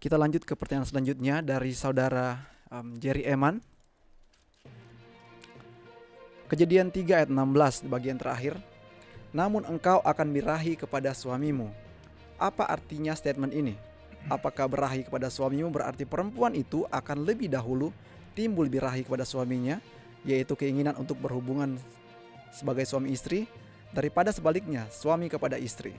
Kita lanjut ke pertanyaan selanjutnya dari saudara Jerry Eman. Kejadian 3 ayat 16 di bagian terakhir. Namun engkau akan birahi kepada suamimu. Apa artinya statement ini? Apakah berahi kepada suamimu berarti perempuan itu akan lebih dahulu timbul birahi kepada suaminya, yaitu keinginan untuk berhubungan sebagai suami istri, daripada sebaliknya suami kepada istri?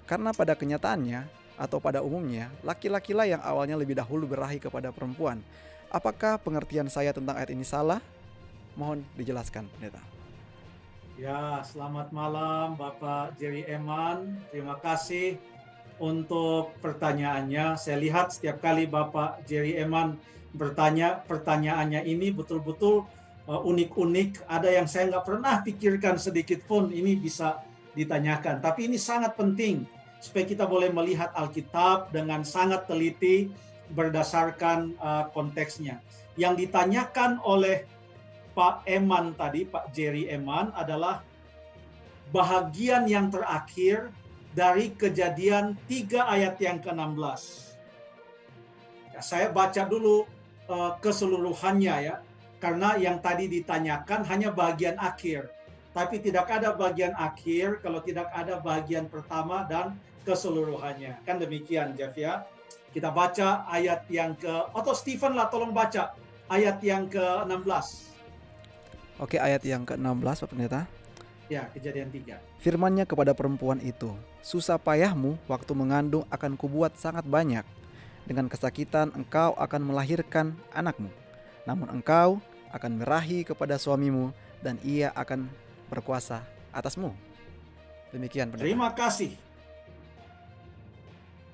Karena pada kenyataannya atau pada umumnya, laki-laki lah yang awalnya lebih dahulu birahi kepada perempuan. Apakah pengertian saya tentang ayat ini salah? Mohon dijelaskan, pendeta. Ya, selamat malam Bapak Jerry Eman. Terima kasih untuk pertanyaannya. Saya lihat setiap kali Bapak Jerry Eman bertanya, pertanyaannya ini betul-betul unik-unik. Ada yang saya nggak pernah pikirkan sedikit pun ini bisa ditanyakan. Tapi ini sangat penting supaya kita boleh melihat Alkitab dengan sangat teliti berdasarkan konteksnya. Yang ditanyakan oleh Pak Eman tadi, Pak Jerry Eman, adalah bahagian yang terakhir dari Kejadian 3 ayat yang ke-16. Ya, saya baca dulu keseluruhannya ya, karena yang tadi ditanyakan hanya bagian akhir. Tapi tidak ada bagian akhir kalau tidak ada bagian pertama dan keseluruhannya. Kan demikian, Jeff ya. Kita baca ayat yang atau Stephen lah tolong baca ayat yang ke-16. Oke, ayat yang ke-16 Pak Pendeta. Ya, Kejadian 3. Firman-Nya kepada perempuan itu, susah payahmu waktu mengandung akan kubuat sangat banyak. Dengan kesakitan engkau akan melahirkan anakmu. Namun engkau akan berahi kepada suamimu dan ia akan berkuasa atasmu. Demikian pendeta. Terima kasih.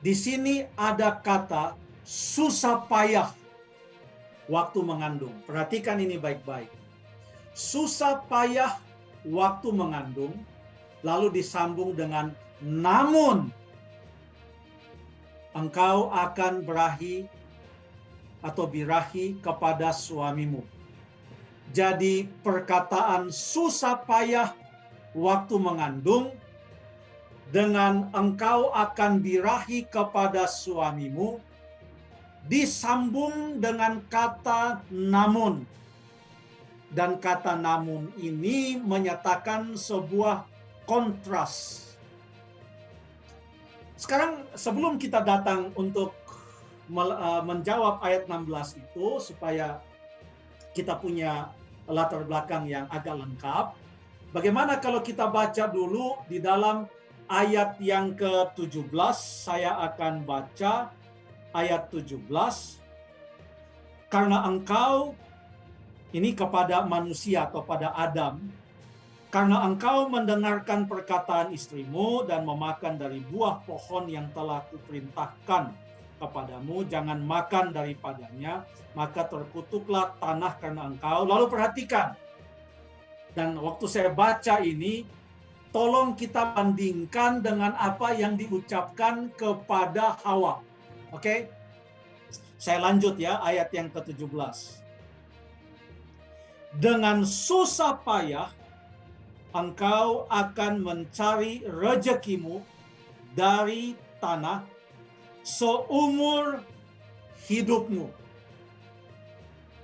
Di sini ada kata susah payah waktu mengandung. Perhatikan ini baik-baik. Susah payah waktu mengandung, lalu disambung dengan namun engkau akan berahi atau birahi kepada suamimu. Jadi perkataan susah payah waktu mengandung dengan engkau akan birahi kepada suamimu disambung dengan kata namun. Dan kata namun ini menyatakan sebuah kontras. Sekarang sebelum kita datang untuk menjawab ayat 16 itu supaya kita punya latar belakang yang agak lengkap, bagaimana kalau kita baca dulu di dalam ayat yang ke-17, saya akan baca ayat 17. Karena engkau, ini kepada manusia atau pada Adam, karena engkau mendengarkan perkataan istrimu dan memakan dari buah pohon yang telah kuperintahkan kepadamu, jangan makan daripadanya, maka terkutuklah tanah karena engkau. Lalu perhatikan, dan waktu saya baca ini, tolong kita bandingkan dengan apa yang diucapkan kepada Hawa. Oke? Saya lanjut ya, ayat yang ke-17. Dengan susah payah engkau akan mencari rezekimu dari tanah seumur hidupmu.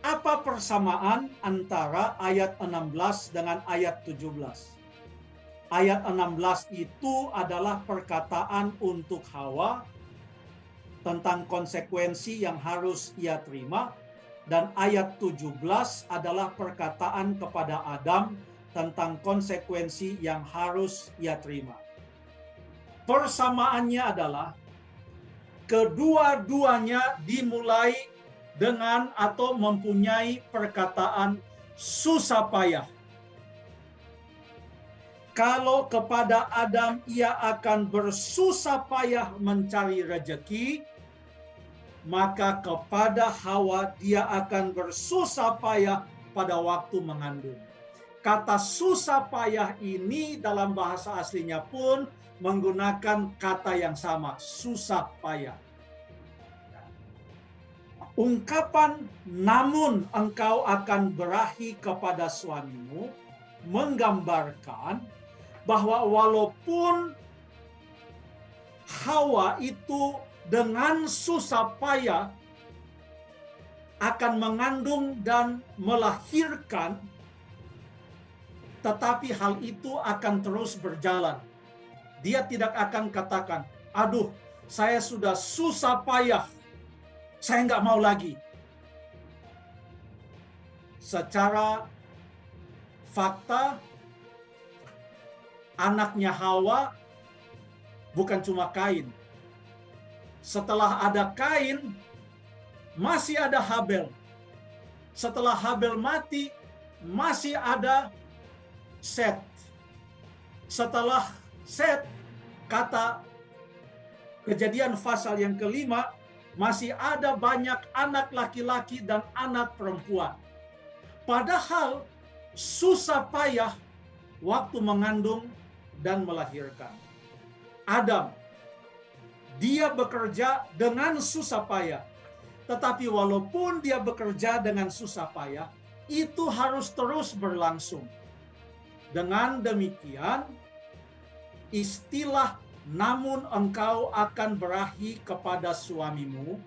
Apa persamaan antara ayat 16 dengan ayat 17? Ayat 16 itu adalah perkataan untuk Hawa tentang konsekuensi yang harus ia terima. Dan ayat 17 adalah perkataan kepada Adam tentang konsekuensi yang harus ia terima. Persamaannya adalah kedua-duanya dimulai dengan atau mempunyai perkataan susah payah. Kalau kepada Adam ia akan bersusah payah mencari rezeki, maka kepada Hawa dia akan bersusah payah pada waktu mengandung. Kata susah payah ini dalam bahasa aslinya pun menggunakan kata yang sama, susah payah. Ungkapan namun engkau akan berahi kepada suamimu menggambarkan bahwa walaupun Hawa itu dengan susah payah akan mengandung dan melahirkan, tetapi hal itu akan terus berjalan. Dia tidak akan katakan, aduh, saya sudah susah payah, saya nggak mau lagi. Secara fakta, anaknya Hawa bukan cuma Kain. Setelah ada Kain, masih ada Habel. Setelah Habel mati, masih ada Set. Setelah Set, kata Kejadian pasal yang kelima, masih ada banyak anak laki-laki dan anak perempuan. Padahal susah payah waktu mengandung dan melahirkan. Adam, dia bekerja dengan susah payah. Tetapi walaupun dia bekerja dengan susah payah, itu harus terus berlangsung. Dengan demikian, istilah namun engkau akan berahi kepada suamimu,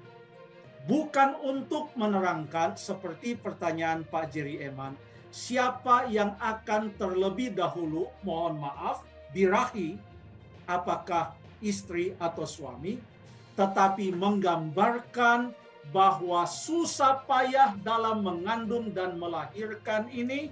bukan untuk menerangkan seperti pertanyaan Pak Jerry Eman, siapa yang akan terlebih dahulu, mohon maaf, birahi, apakah istri atau suami, tetapi menggambarkan bahwa susah payah dalam mengandung dan melahirkan ini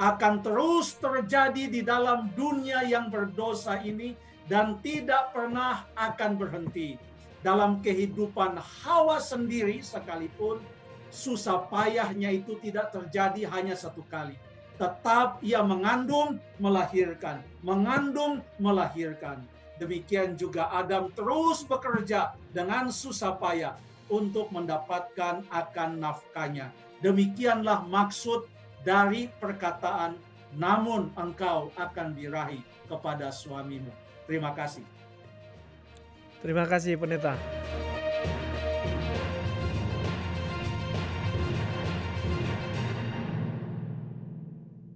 akan terus terjadi di dalam dunia yang berdosa ini dan tidak pernah akan berhenti. Dalam kehidupan Hawa sendiri sekalipun, susah payahnya itu tidak terjadi hanya satu kali. Tetap ia mengandung, melahirkan. Mengandung, melahirkan. Demikian juga Adam terus bekerja dengan susah payah untuk mendapatkan akan nafkahnya. Demikianlah maksud dari perkataan, namun engkau akan birahi kepada suamimu. Terima kasih. Terima kasih Pendeta.